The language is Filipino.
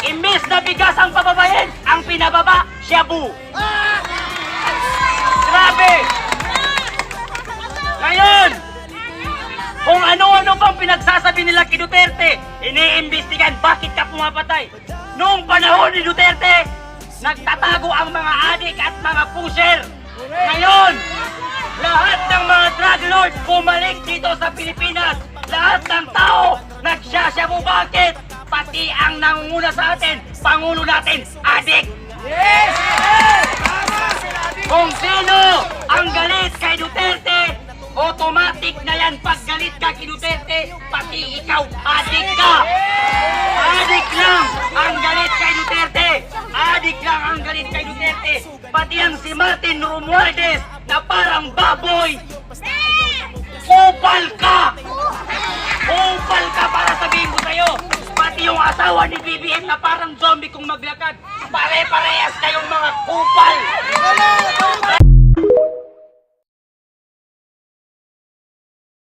Imbis na bigas ang pababayin, ang pinababa, shabu. Grabe! Ngayon, kung ano-ano pang pinagsasabi nila kay Duterte, iniimbestigan bakit ka pumapatay. Noong panahon ni Duterte, nagtatago ang mga adik at mga pusher. Ngayon, lahat ng mga drug lord bumalik dito sa Pilipinas. Lahat ng tao nagsasyabu. Bakit? Pati ang nangunguna sa atin, Pangulo natin, adik. Kung sino ang galit kay Duterte, automatic na yan pag galit ka kay Duterte, pati ikaw, adik ka. Adik lang ang galit kay Duterte. Adik lang ang galit kay Duterte. Pati ang si Martin Romualdez na parang baboy. Kupal ka! Kupal ka para sabihin ko sa'yo. Pati yung asawa ni BBM na parang zombie kung maglakad. Pare-parehas kayong mga kupal.